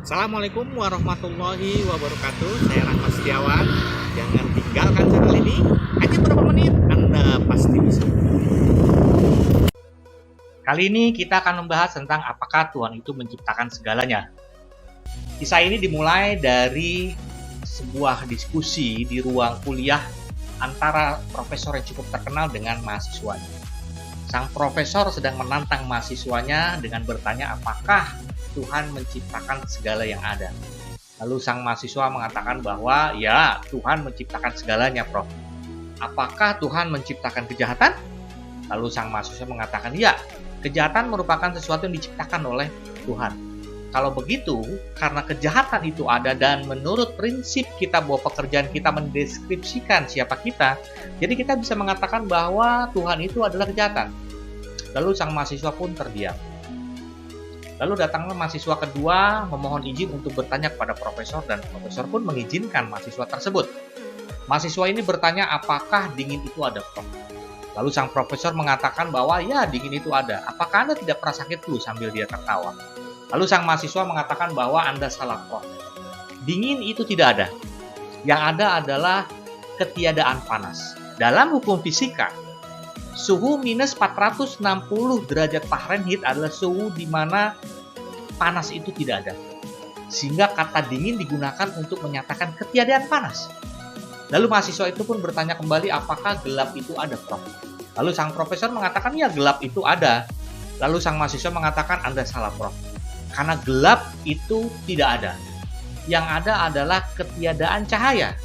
Assalamualaikum warahmatullahi wabarakatuh. Saya Rahmat Setiawan. Jangan tinggalkan channel ini. Hanya beberapa menit Anda pasti bisa. Kali ini kita akan membahas tentang apakah Tuhan itu menciptakan segalanya. Kisah ini dimulai dari sebuah diskusi di ruang kuliah antara profesor yang cukup terkenal dengan mahasiswanya. Sang profesor sedang menantang mahasiswanya dengan bertanya apakah Tuhan menciptakan segala yang ada. Lalu sang mahasiswa mengatakan bahwa ya, Tuhan menciptakan segalanya, Prof. Apakah Tuhan menciptakan kejahatan? Lalu sang mahasiswa mengatakan ya, kejahatan merupakan sesuatu yang diciptakan oleh Tuhan. Kalau begitu, karena kejahatan itu ada dan menurut prinsip kita bahwa pekerjaan kita mendeskripsikan siapa kita, jadi kita bisa mengatakan bahwa Tuhan itu adalah kejahatan. Lalu sang mahasiswa pun terdiam. Lalu datanglah mahasiswa kedua memohon izin untuk bertanya kepada profesor dan profesor pun mengizinkan mahasiswa tersebut. Mahasiswa ini bertanya apakah dingin itu ada, Prof. Lalu sang profesor mengatakan bahwa ya, dingin itu ada. Apakah Anda tidak pernah sakit flu? Sambil dia tertawa. Lalu sang mahasiswa mengatakan bahwa Anda salah, Prof. Dingin itu tidak ada. Yang ada adalah ketiadaan panas. Dalam hukum fisika, suhu minus 460 derajat Fahrenheit adalah suhu di mana panas itu tidak ada. Sehingga kata dingin digunakan untuk menyatakan ketiadaan panas. Lalu mahasiswa itu pun bertanya kembali apakah gelap itu ada, Prof. Lalu sang profesor mengatakan ya, gelap itu ada. Lalu sang mahasiswa mengatakan Anda salah, Prof. Karena gelap itu tidak ada. Yang ada adalah ketiadaan cahaya.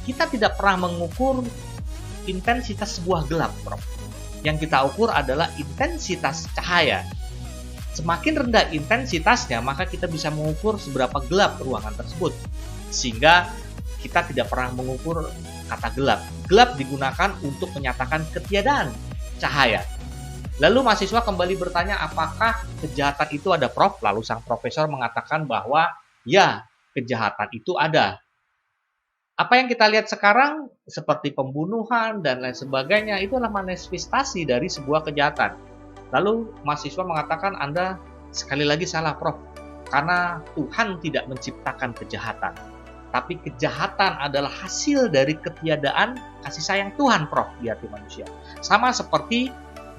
Kita tidak pernah mengukur intensitas sebuah gelap, Prof. Yang kita ukur adalah intensitas cahaya. Semakin rendah intensitasnya, maka kita bisa mengukur seberapa gelap ruangan tersebut. Sehingga kita tidak pernah mengukur kata gelap. Gelap digunakan untuk menyatakan ketiadaan cahaya. Lalu mahasiswa kembali bertanya apakah kejahatan itu ada, Prof. Lalu sang profesor mengatakan bahwa ya, kejahatan itu ada. Apa yang kita lihat sekarang seperti pembunuhan dan lain sebagainya itu adalah manifestasi dari sebuah kejahatan. Lalu mahasiswa mengatakan Anda sekali lagi salah, Prof. Karena Tuhan tidak menciptakan kejahatan. Tapi kejahatan adalah hasil dari ketiadaan kasih sayang Tuhan, Prof, di hati manusia. Sama seperti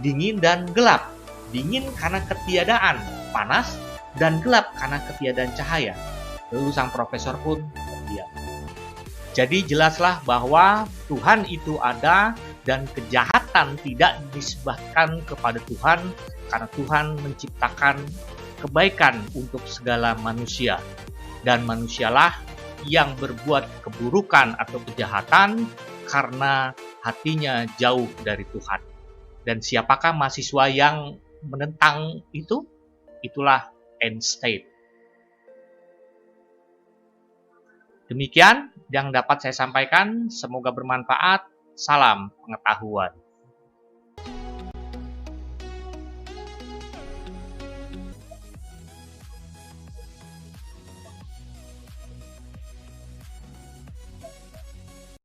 dingin dan gelap. Dingin karena ketiadaan panas dan gelap karena ketiadaan cahaya. Lalu sang profesor pun terdiam. Jadi jelaslah bahwa Tuhan itu ada dan kejahatan tidak dinisbahkan kepada Tuhan karena Tuhan menciptakan kebaikan untuk segala manusia. Dan manusialah yang berbuat keburukan atau kejahatan karena hatinya jauh dari Tuhan. Dan siapakah mahasiswa yang menentang itu? Itulah Einstein. Demikian yang dapat saya sampaikan, semoga bermanfaat. Salam pengetahuan.